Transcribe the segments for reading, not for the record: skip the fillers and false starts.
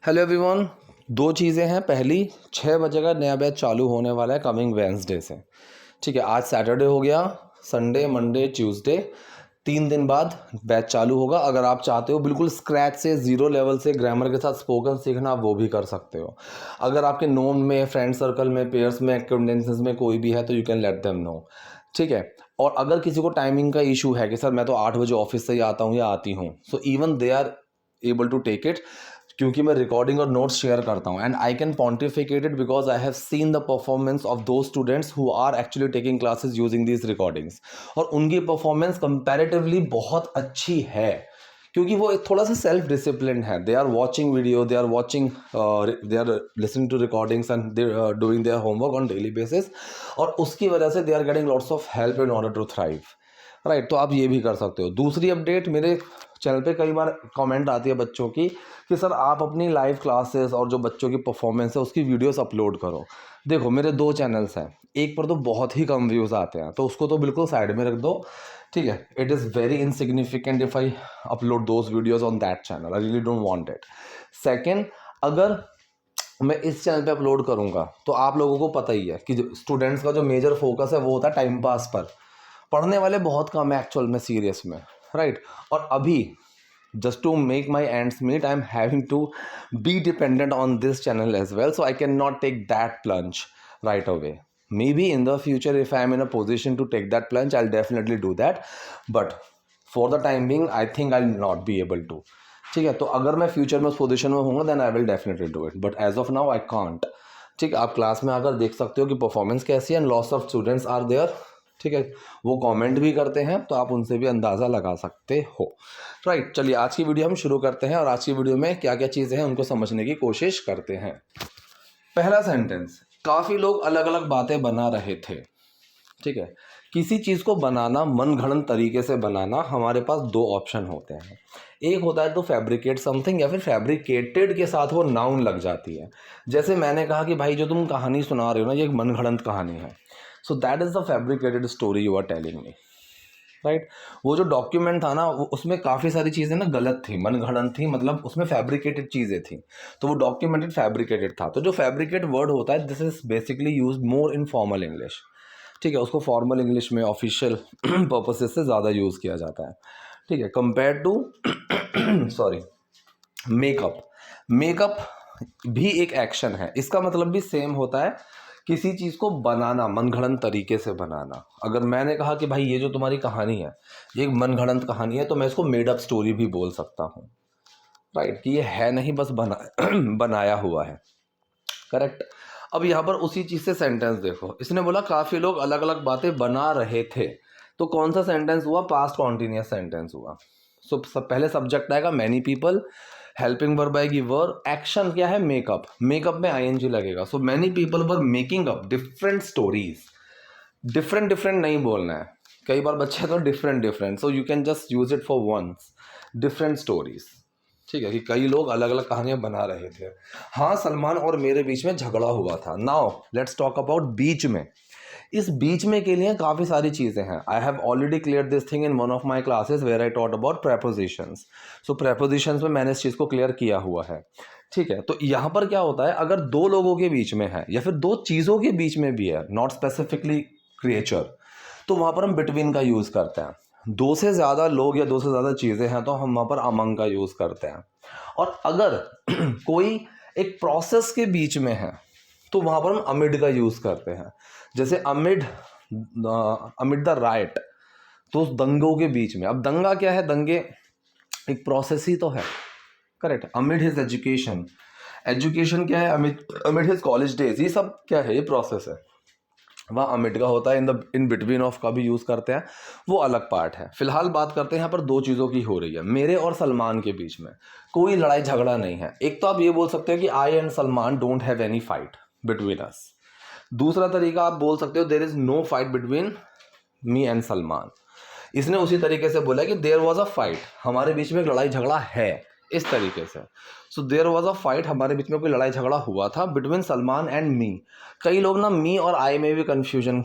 Hello everyone. दो चीज़ें हैं। पहली, 6 बजे का नया बैच चालू होने वाला है कमिंग वेंसडे से। ठीक है, आज सैटरडे हो गया, संडे, मंडे, ट्यूसडे, 3 दिन बाद बैच चालू होगा। अगर आप चाहते हो बिल्कुल स्क्रैच से, ज़ीरो लेवल से ग्रामर के साथ स्पोकन सीखना, आप वो भी कर सकते हो। अगर आपके नोन में, फ्रेंड सर्कल में, पेयर्स में, एक्वेंटेंसेस में कोई भी है तो you can let them know. ठीक है। और अगर किसी को टाइमिंग का इशू है कि सर मैं तो 8 बजे ऑफिस से ही आता हूँ या आती हूँ, so even they are able to take it, क्योंकि मैं रिकॉर्डिंग और नोट्स शेयर करता हूँ and I can pontificate it because I have seen the performance of two students who are actually taking classes using these recordings. और उनकी performance comparatively बहुत अच्छी है, क्योंकि वो एक थोड़ा सा सेल्फ डिसिप्लिन है। They are watching video, they are watching, they are listening to recordings and they doing their homework on daily basis, और उसकी वजह से they are getting lots of help in order to thrive. Right, तो आप ये भी कर सकते हो। दूसरी अपडेट, मेरे चैनल पे कई बार कमेंट आती है बच्चों की कि सर आप अपनी लाइव क्लासेस और जो बच्चों की परफॉर्मेंस है उसकी वीडियोस अपलोड करो। देखो, मेरे 2 चैनल्स हैं, एक पर तो बहुत ही कम व्यूज़ आते हैं, तो उसको तो बिल्कुल साइड में रख दो। ठीक है, it is very insignificant if I upload those videos on that channel, I really don't want it. Second, अगर मैं इस चैनल पे अपलोड करूँगा तो आप लोगों को पता ही है कि जो स्टूडेंट्स का जो मेजर फोकस है वो होता है टाइम पास पर। पढ़ने वाले बहुत कम है एक्चुअल में, सीरियस में। राइट, और अभी just to make my ends meet, I'm having to be dependent on this channel as well, so I cannot take that plunge right away. Maybe in the future if I'm in a position to take that plunge, I'll definitely do that, but for the time being I think I'll not be able to. ठीक है, तो अगर मैं future में उस position में होऊंगा then I will definitely do it, but as of now I can't. ठीक है, आप क्लास में आकर देख सकते हो कि परफॉर्मेंस कैसी है and lots of students are there. ठीक है, वो कमेंट भी करते हैं तो आप उनसे भी अंदाज़ा लगा सकते हो। राइट, चलिए आज की वीडियो हम शुरू करते हैं और आज की वीडियो में क्या क्या चीज़ें हैं उनको समझने की कोशिश करते हैं। पहला सेंटेंस, काफ़ी लोग अलग अलग बातें बना रहे थे। ठीक है, किसी चीज़ को बनाना, मन घड़ंत तरीके से बनाना, हमारे पास 2 ऑप्शन होते हैं। एक होता है तो फैब्रिकेट समथिंग, या फिर फैब्रिकेटेड के साथ वो नाउन लग जाती है। जैसे मैंने कहा कि भाई जो तुम कहानी सुना रहे हो ना, ये एक मन घड़ंत कहानी है, so that is the fabricated story you are telling me. Right, वो जो डॉक्यूमेंट था ना, उसमें काफ़ी सारी चीज़ें ना गलत थी, मनगढ़ंत थी, मतलब उसमें फैब्रिकेटेड चीज़ें थी, तो वो डॉक्यूमेंटेड फैब्रिकेटेड था। तो जो फैब्रिकेट वर्ड होता है, this is basically use more in formal English. ठीक है, उसको फॉर्मल इंग्लिश में ऑफिशियल पर्पसेस से ज़्यादा यूज़ किया जाता है। ठीक है, compare to sorry, makeup. Makeup भी एक एक्शन है, इसका मतलब भी सेम होता है, किसी चीज़ को बनाना, मनगढ़ंत तरीके से बनाना। अगर मैंने कहा कि भाई ये जो तुम्हारी कहानी है ये एक मनगढ़ंत कहानी है, तो मैं इसको मेड अप स्टोरी भी बोल सकता हूँ। राइट, कि ये है नहीं, बस बनाया हुआ है। करेक्ट। अब यहाँ पर उसी चीज़ से सेंटेंस देखो, इसने बोला काफ़ी लोग अलग अलग बातें बना रहे थे, तो कौन सा सेंटेंस हुआ? पास्ट कॉन्टिन्यूअस सेंटेंस हुआ। सो पहले सब्जेक्ट आएगा मैनी पीपल, हेल्पिंग वर्ब आएगी वर, एक्शन क्या है? मेकअप। मेकअप में आईएनजी लगेगा। So many people were making up different stories. Different different नहीं बोलना है, कई बार बच्चे तो different different, so you can just use it for once, different stories. ठीक है, कि कई लोग अलग अलग कहानियां बना रहे थे। हाँ, सलमान और मेरे बीच में झगड़ा हुआ था। नाउ लेट्स टॉक अबाउट बीच में। इस बीच में के लिए काफ़ी सारी चीज़ें हैं। I have already clear this thing in one of my classes where I taught about prepositions. So prepositions में मैंने इस चीज़ को क्लियर किया हुआ है। ठीक है, तो यहाँ पर क्या होता है, अगर दो लोगों के बीच में है या फिर दो चीज़ों के बीच में भी है, नॉट स्पेसिफिकली क्रिएचर, तो वहाँ पर हम बिटवीन का यूज़ करते हैं। दो से ज़्यादा लोग या दो से ज़्यादा चीज़ें हैं तो हम वहाँ पर अमंग का यूज़ करते हैं। और अगर कोई एक प्रोसेस के बीच में है तो वहाँ पर हम अमिड का यूज़ करते हैं। जैसे अमिड द राइट, तो उस दंगों के बीच में। अब दंगा क्या है? दंगे एक प्रोसेस ही तो है। Correct. Amid his education, education क्या है? अमिड हिज कॉलेज डेज, ये सब क्या है? ये प्रोसेस है। वहाँ अमिड का होता है, इन बिटवीन ऑफ का भी यूज़ करते हैं, वो अलग पार्ट है। फिलहाल बात करते हैं यहाँ पर दो चीज़ों की हो रही है। मेरे और सलमान के बीच में कोई लड़ाई झगड़ा नहीं है। एक तो आप ये बोल सकते हो कि I and Salman don't have any fight between us. दूसरा तरीका आप बोल सकते हो there is no fight between me and Salman. इसने उसी तरीके से बोला कि देयर वॉज अ फाइट, हमारे बीच में एक लड़ाई झगड़ा है, इस तरीके से। So there was a fight, हमारे बीच में कोई लड़ाई झगड़ा हुआ था बिटवीन सलमान एंड मी। कई लोग ना मी और आई में भी कन्फ्यूजन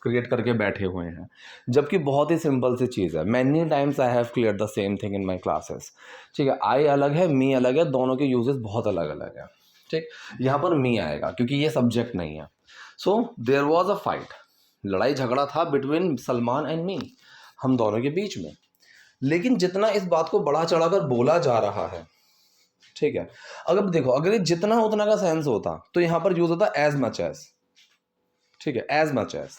क्रिएट करके बैठे हुए हैं, जबकि बहुत ही सिंपल सी चीज़ है. Many times I have clear the same thing in my classes. ठीक है, आई अलग है, मी अलग है, दोनों के यूजेस बहुत अलग अलग है. ठीक, यहाँ पर मी आएगा क्योंकि ये सब्जेक्ट नहीं है. So there was a fight, लड़ाई झगड़ा था बिटवीन सलमान एंड मी, हम दोनों के बीच में. लेकिन जितना इस बात को बढ़ा चढ़ाकर बोला जा रहा है, ठीक है, अगर देखो अगर ये जितना उतना का सेंस होता तो यहाँ पर यूज होता एज मच एज. ठीक है, एज मच एज.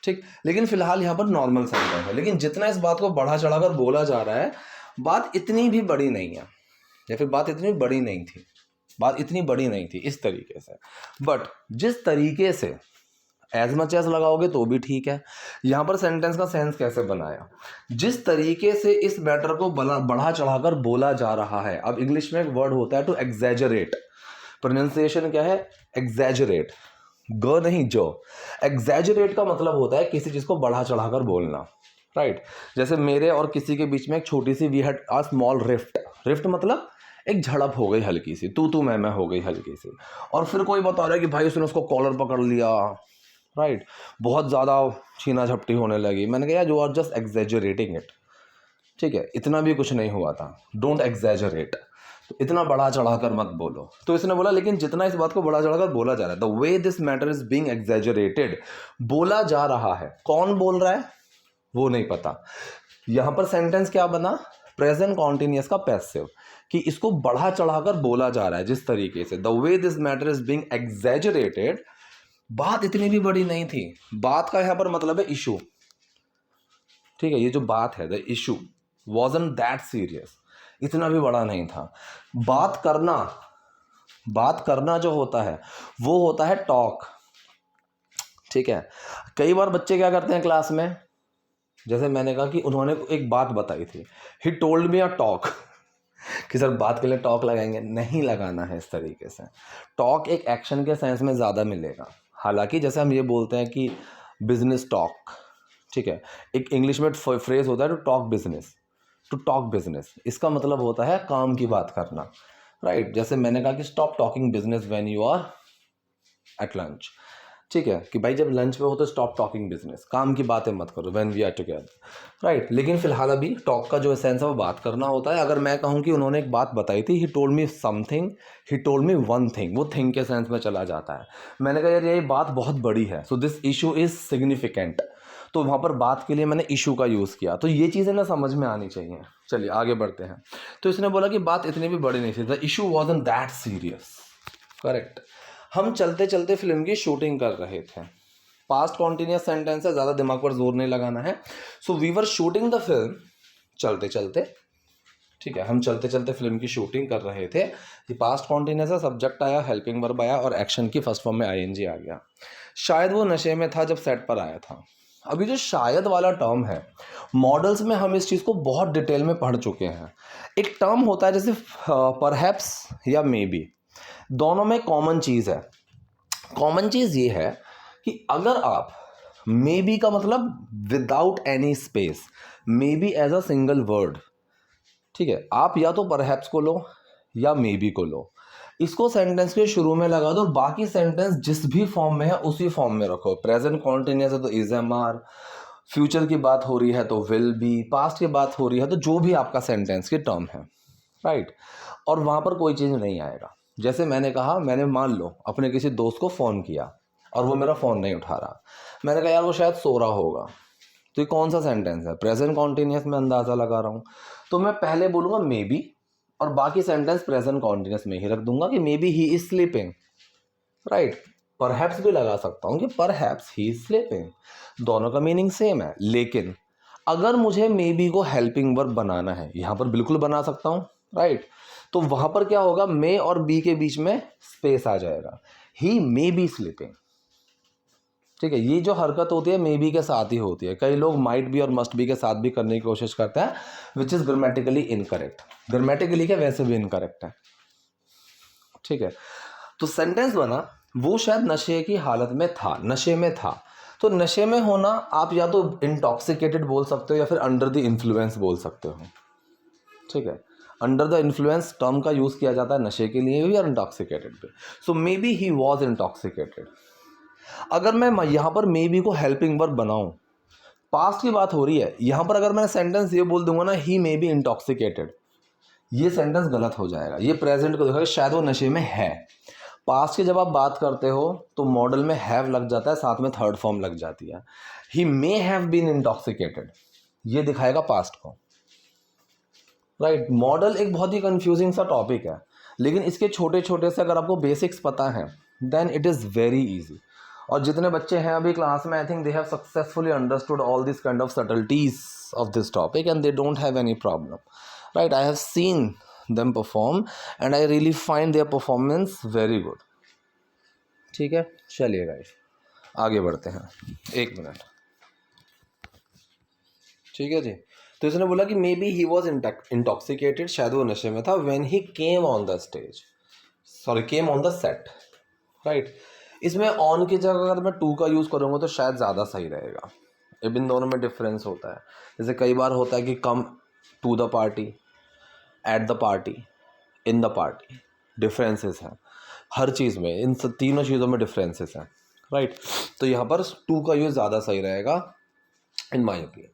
ठीक, लेकिन फिलहाल यहाँ पर नॉर्मल सेंस है. लेकिन जितना इस बात को बढ़ा चढ़ाकर बोला जा रहा है, बात इतनी भी बड़ी नहीं है, या फिर बात इतनी बड़ी नहीं थी, बात इतनी बड़ी नहीं थी इस तरीके से. बट जिस तरीके से एज मच एज लगाओगे तो भी ठीक है. यहाँ पर सेंटेंस का सेंस कैसे बनाया, जिस तरीके से इस मैटर को बढ़ा चढ़ाकर बोला जा रहा है. अब इंग्लिश में एक वर्ड होता है टू एग्जैजरेट. प्रोनाउंसिएशन क्या है, एग्जैजरेट, ग नहीं जो. एग्जैजरेट का मतलब होता है किसी चीज को बढ़ा चढ़ाकर बोलना. राइट, जैसे मेरे और किसी के बीच में एक छोटी सी we had a small rift. Rift मतलब एक झड़प हो गई हल्की सी, तू मैं हो गई हल्की सी. और फिर कोई बता रहा है कि भाई उसने उसको कॉलर पकड़ लिया. राइट, बहुत ज़्यादा छीना झपटी होने लगी. मैंने कहा you are just exaggerating it. ठीक है, इतना भी कुछ नहीं हुआ था, डोंट एग्जैजरेट. तो इतना बढ़ा चढ़ाकर मत बोलो. तो इसने बोला लेकिन जितना इस बात को बढ़ा चढ़ाकर बोला जा रहा है, the way this matter is being exaggerated, बोला जा रहा है. कौन बोल रहा है वो नहीं पता. यहां पर सेंटेंस क्या बना, प्रेजेंट कॉन्टिन्यूअस का पैसिव, कि इसको बढ़ा चढ़ाकर बोला जा रहा है जिस तरीके से. The way this matter is being exaggerated, बात इतनी भी बड़ी नहीं थी. बात का यहां पर मतलब है इशू. ठीक है, ये जो बात है, the issue wasn't that serious, इतना भी बड़ा नहीं था. बात करना जो होता है वो होता है टॉक. ठीक है, कई बार बच्चे क्या करते हैं क्लास में, जैसे मैंने कहा कि उन्होंने एक बात बताई थी, he told me a talk, कि सर बात के लिए टॉक लगाएंगे, नहीं लगाना है इस तरीके से. टॉक एक एक्शन के सेंस में ज़्यादा मिलेगा. हालांकि जैसे हम ये बोलते हैं कि बिजनेस टॉक, ठीक है, एक इंग्लिश में फ्रेज होता है to talk business. To talk business इसका मतलब होता है काम की बात करना. राइट, जैसे मैंने कहा कि stop talking business when you are at lunch. ठीक है, कि भाई जब लंच पे हो तो स्टॉप टॉकिंग बिजनेस, काम की बातें मत करो when we are together. Right, लेकिन फिलहाल अभी टॉक का जो सेंस है वो बात करना होता है. अगर मैं कहूँ कि उन्होंने एक बात बताई थी, he told me something, he told me one thing, वो थिंग के सेंस में चला जाता है. मैंने कहा यार ये बात बहुत बड़ी है, so this issue is significant, तो वहाँ पर बात के लिए मैंने इशू का यूज़ किया. तो ये चीज़ें ना समझ में आनी चाहिए. चलिए आगे बढ़ते हैं. तो इसने बोला कि बात इतनी भी बड़ी नहीं थी, the issue wasn't that serious. Correct. हम चलते चलते फिल्म की शूटिंग कर रहे थे. पास्ट कॉन्टिन्यूअस सेंटेंस है, ज़्यादा दिमाग पर जोर नहीं लगाना है. So we were shooting the film, चलते चलते. ठीक है, हम चलते चलते फिल्म की शूटिंग कर रहे थे. ये पास्ट कॉन्टिन्यूअस है, सब्जेक्ट आया, हेल्पिंग वर्ब आया और एक्शन की फर्स्ट फॉर्म में आईएनजी आ गया. शायद वो नशे में था जब सेट पर आया था. अभी जो शायद वाला टर्म है, मॉडल्स में हम इस चीज़ को बहुत डिटेल में पढ़ चुके हैं. एक टर्म होता है जैसे परहैप्स या मे बी, दोनों में कॉमन चीज़ है. कॉमन चीज़ ये है कि अगर आप मे बी का मतलब without any space, maybe as a single word, ठीक है, आप या तो परहैप्स को लो या मे बी को लो, इसको सेंटेंस के शुरू में लगा दो और बाकी सेंटेंस जिस भी फॉर्म में है उसी फॉर्म में रखो. प्रेजेंट कॉन्टिन्यूअस है तो इज एम आर, फ्यूचर की बात हो रही है तो विल बी, पास्ट की बात हो रही है तो जो भी आपका सेंटेंस की टर्म है. राइट, और वहाँ पर कोई चीज़ नहीं आएगा. जैसे मैंने कहा, मैंने मान लो अपने किसी दोस्त को फ़ोन किया और वो मेरा फ़ोन नहीं उठा रहा. मैंने कहा यार वो शायद सो रहा होगा. तो ये कौन सा सेंटेंस है, प्रेजेंट कॉन्टिन्यूअस में अंदाज़ा लगा रहा हूँ. तो मैं पहले बोलूँगा मे बी और बाकी सेंटेंस प्रेजेंट कॉन्टिन्यूअस में ही रख दूंगा कि may be he is sleeping. Right, perhaps भी लगा सकता हूँ कि परहैप्स ही इज स्लीपिंग, दोनों का मीनिंग सेम है. लेकिन अगर मुझे मे बी को हेल्पिंग वर्ब बनाना है, यहाँ पर बिल्कुल बना सकता हूँ. राइट, तो वहाँ पर क्या होगा, मे और बी के बीच में स्पेस आ जाएगा, ही मे बी स्लीपिंग. ठीक है, ये जो हरकत होती है मे बी के साथ ही होती है. कई लोग माइट बी और मस्ट बी के साथ भी करने की कोशिश करते हैं, which is grammatically incorrect. Grammatically क्या, वैसे भी इनकरेक्ट है. ठीक है, तो सेंटेंस बना वो शायद नशे की हालत में था, नशे में था. तो नशे में होना आप या तो इंटॉक्सिकेटेड बोल सकते हो या फिर अंडर द इन्फ्लुएंस बोल सकते हो. ठीक है, अंडर द इन्फ्लुएंस टर्म का यूज़ किया जाता है नशे के लिए भी और इंटॉक्सिकेटेड भी. So maybe he was intoxicated. अगर मैं यहाँ पर मे बी को हेल्पिंग वर्ब बनाऊं, पास्ट की बात हो रही है, यहाँ पर अगर मैं सेंटेंस ये बोल दूंगा ना ही मे बी इंटॉक्सिकेटेड, ये सेंटेंस गलत हो जाएगा। ये प्रेजेंट को देखो शायद वो नशे में है। पास्ट की जब आप बात करते हो तो मॉडल में हैव लग जाता है, साथ में थर्ड फॉर्म लग जाती है। ही मे हैव बीन इंटॉक्सिकेटेड, ये दिखाएगा पास्ट को, राइट। मॉडल एक बहुत ही कंफ्यूजिंग सा टॉपिक है, लेकिन इसके छोटे छोटे से अगर आपको बेसिक्स पता है then it is very easy. और जितने बच्चे हैं अभी क्लास में, I think they have successfully understood all this kind of subtleties of this topic and they don't have any problem, right. I have seen them perform and I really find their performance very good। ठीक है, चलिए guys आगे बढ़ते हैं, एक minute, ठीक है जी। तो इसने बोला कि may be he was intoxicated, शायद वो नशे में था, when he came on the stage, sorry came on the set, right. इसमें ऑन की जगह अगर मैं टू का यूज़ करूँगा तो शायद ज़्यादा सही रहेगा। अब इन दोनों में डिफरेंस होता है, जैसे कई बार होता है कि come to the party, at the party, in the party, differences हैं हर चीज़ में, इन तीनों चीज़ों में डिफरेंसेस हैं, राइट। तो यहाँ पर टू का यूज़ ज़्यादा सही रहेगा इन माय ओपिनियन।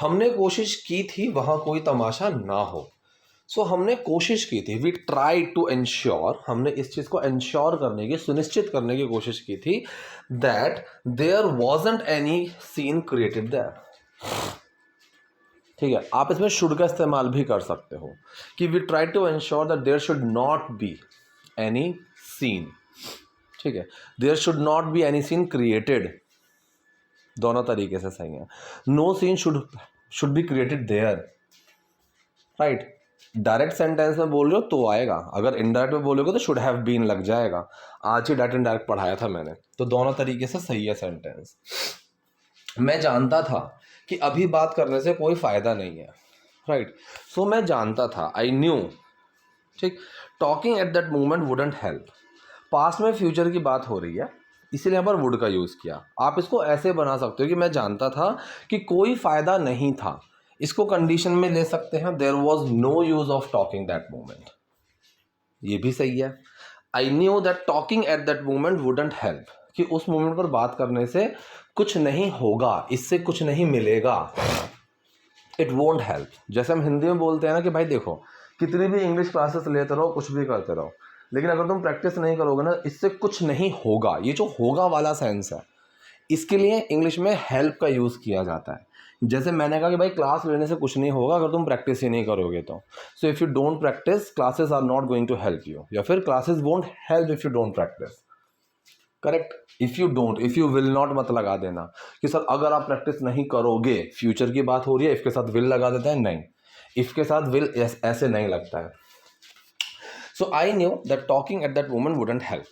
हमने कोशिश की थी वहाँ कोई तमाशा ना हो, सो हमने कोशिश की थी, वी ट्राई टू इंश्योर, हमने इस चीज़ को इंश्योर करने की, सुनिश्चित करने की कोशिश की थी that there wasn't any scene created there, ठीक है। आप इसमें शुड का इस्तेमाल भी कर सकते हो कि we try to ensure that there should not be any scene, ठीक है। There should not be any scene created, दोनों तरीके से सही है। No scene should be created there, right. Direct sentence में बोल रहे हो तो आएगा, अगर इनडायरेक्ट में बोलोगे तो शुड हैव बीन लग जाएगा। आज ही डायरेक्ट इनडायरेक्ट पढ़ाया था मैंने, तो दोनों तरीके से सही है सेंटेंस। मैं जानता था कि अभी बात करने से कोई फ़ायदा नहीं है, राइट। सो मैं जानता था, आई न्यू, ठीक। Talking at that moment wouldn't help, past में फ्यूचर की बात हो रही है इसीलिए यहाँ पर वुड का यूज़ किया। आप इसको ऐसे बना सकते हो कि मैं जानता था कि कोई फ़ायदा नहीं था, इसको कंडीशन में ले सकते हैं, there was no use of talking that moment, ये भी सही है। I knew that talking at that moment wouldn't help, कि उस मोमेंट पर बात करने से कुछ नहीं होगा, इससे कुछ नहीं मिलेगा, इट वोंट हेल्प। जैसे हम हिंदी में बोलते हैं ना कि भाई देखो कितनी भी इंग्लिश क्लासेस लेते रहो, कुछ भी करते रहो, लेकिन अगर तुम प्रैक्टिस नहीं करोगे ना, इससे कुछ नहीं होगा, ये जो होगा वाला सेंस है, इसके लिए इंग्लिश में हेल्प का यूज़ किया जाता है। जैसे मैंने कहा कि भाई क्लास लेने से कुछ नहीं होगा अगर तुम प्रैक्टिस ही नहीं करोगे तो, so if you don't practice classes are not going to help you, या फिर classes won't help if you don't practice, correct. If you will not मत लगा देना कि सर अगर आप प्रैक्टिस नहीं करोगे, फ्यूचर की बात हो रही है, इफ़ के साथ विल लगा देते हैं, नहीं, इफ़ के साथ विल ऐसे नहीं लगता है। So I knew that talking at that moment wouldn't help,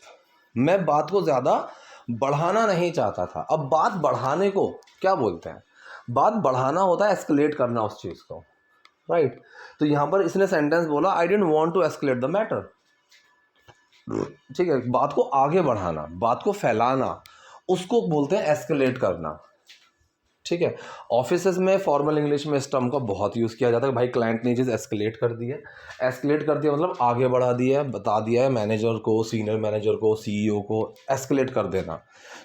मैं बात को ज़्यादा बढ़ाना नहीं चाहता था। अब बात बढ़ाने को क्या बोलते हैं, बात बढ़ाना होता है एस्केलेट करना उस चीज़ को, राइट। तो यहाँ पर इसने सेंटेंस बोला I didn't want to escalate the matter, ठीक है। बात को आगे बढ़ाना, बात को फैलाना, उसको बोलते हैं एस्केलेट करना, ठीक है। ऑफिसेज में फॉर्मल इंग्लिश में इस टर्म का बहुत यूज़ किया जाता है, भाई क्लाइंट ने चीज़ एस्केलेट कर दी है। एस्केलेट कर दिया मतलब आगे बढ़ा दिया है, बता दिया है मैनेजर को, सीनियर मैनेजर को, सीईओ को, एस्केलेट कर देना।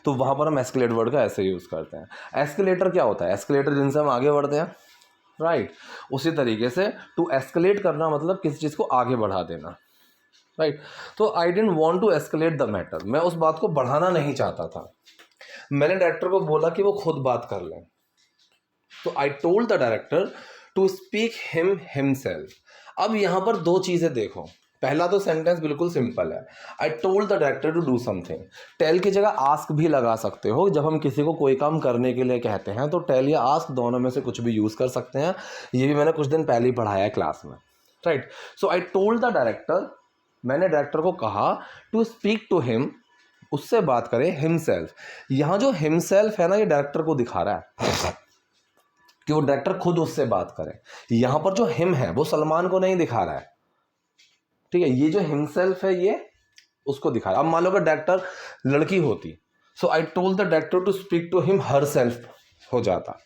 तो वहाँ पर हम एस्केलेट वर्ड का ऐसे यूज़ करते हैं। एस्केलेटर क्या होता है, एस्केलेटर जिनसे हम आगे बढ़ते हैं, राइट। उसी तरीके से टू एस्केलेट करना मतलब किसी चीज़ को आगे बढ़ा देना, राइट। तो I didn't want to escalate the matter, मैं उस बात को बढ़ाना नहीं चाहता था। मैंने डायरेक्टर को बोला कि वो खुद बात कर लें, तो I told the director to speak himself. अब यहाँ पर दो चीज़ें देखो, पहला तो सेंटेंस बिल्कुल सिंपल है, I told the director to do something. Tell की जगह आस्क भी लगा सकते हो, जब हम किसी को कोई काम करने के लिए कहते हैं तो टेल या आस्क दोनों में से कुछ भी यूज़ कर सकते हैं, ये भी मैंने कुछ दिन पहले ही पढ़ाया है क्लास में, right. So I told the director, मैंने डायरेक्टर को कहा टू स्पीक टू हिम, उससे बात करें, हिमसेल्फ। यहाँ जो हिमसेल्फ है ना, ये डायरेक्टर को दिखा रहा है कि वो डायरेक्टर खुद उससे बात करे। यहाँ पर जो हिम है वो सलमान को नहीं दिखा रहा है, ठीक है। ये जो हिमसेल्फ है ये उसको दिखा रहा है। अब मान लो अगर डायरेक्टर लड़की होती, so I told the director to speak to him herself हो जाता।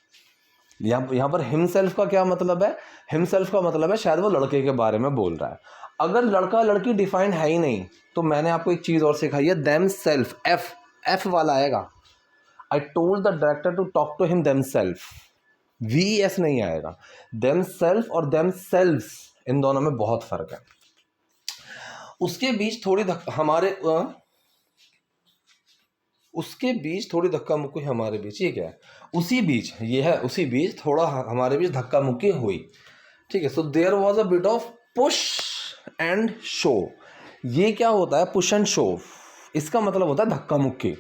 यहाँ पर हिमसेल्फ का क्या मतलब है, हिमसेल्फ का मतलब है शायद वो लड़के के बारे में बोल रहा है। अगर लड़का लड़की डिफाइंड है ही नहीं, तो मैंने आपको एक चीज़ और सिखाई है, देम सेल्फ, एफ वाला आएगा। I told the director to talk to him themselves, VES नहीं आएगा। देमसेल्फ और देमसेल्व्स, इन दोनों में बहुत फर्क है। उसके बीच थोड़ी उसके बीच थोड़ी धक्का मुक्की हमारे बीच, ये क्या है, उसी बीच ये है, उसी बीच थोड़ा हमारे बीच धक्का मुक्की हुई, ठीक है। So there was a bit of push and show. ये क्या होता है, पुश एंड शो, इसका मतलब होता है धक्का मुक्की।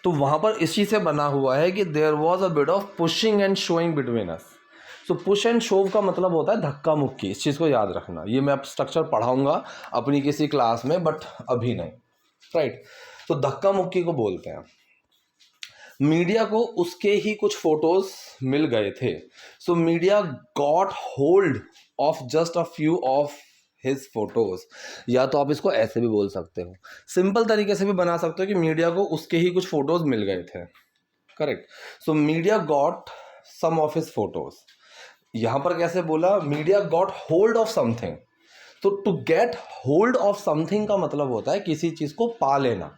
तो वहाँ पर इसी से बना हुआ है कि there was a bit of pushing and showing between us. So push and shove का मतलब होता है धक्का मुक्की। इस चीज़ को याद रखना। ये मैं अब स्ट्रक्चर पढ़ाऊँगा अपनी किसी क्लास में, बट अभी नहीं, राइट। तो धक्का मुक्की को बोलते हैं। मीडिया को उसके ही कुछ फोटोज मिल गए थे। So media got hold of just a few of his photos. या तो आप इसको ऐसे भी बोल सकते हो, सिंपल तरीके से भी बना सकते हो कि मीडिया को उसके ही कुछ फोटोज मिल गए थे, correct. So media got some of his photos. यहां पर कैसे बोला, media got hold of something. तो to get hold of something का मतलब होता है किसी चीज को पा लेना,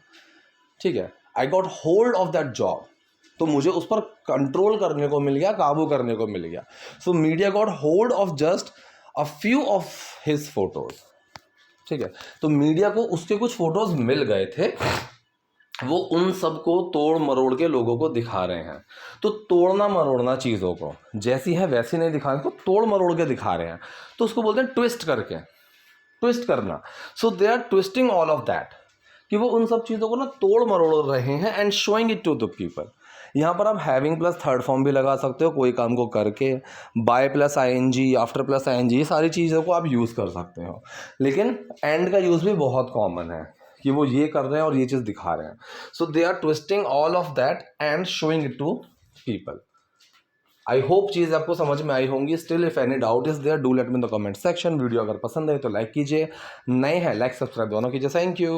ठीक है। I got hold of that job, तो मुझे उस पर कंट्रोल करने को मिल गया, काबू करने को मिल गया। So media got hold of just a few of his photos, ठीक है। तो मीडिया को उसके कुछ फोटोज मिल गए थे, वो उन सबको तोड़ मरोड़ के लोगों को दिखा रहे हैं। तो तोड़ना मरोड़ना चीज़ों को, जैसी है वैसी नहीं दिखा रहे, उसको तोड़ मरोड़ के दिखा रहे हैं, तो उसको बोलते हैं ट्विस्ट करके, ट्विस्ट करना। So they are twisting all of that, कि वो उन सब चीज़ों को ना तोड़ मरोड़ रहे हैं and showing it to the people. यहाँ पर आप हैविंग प्लस थर्ड फॉर्म भी लगा सकते हो, कोई काम को करके, by plus ING, after plus ING, ये सारी चीज़ों को आप यूज़ कर सकते हो। लेकिन एंड का यूज़ भी बहुत कॉमन है कि वो ये कर रहे हैं और ये चीज़ दिखा रहे हैं। So they are twisting all of that and showing it to people. I hope चीज़ आपको समझ में आई होंगी। Still if any doubt is there, do let me in the comment section. Video अगर पसंद है तो लाइक कीजिए, नए हैं लाइक सब्सक्राइब दोनों कीजिए। Thank you.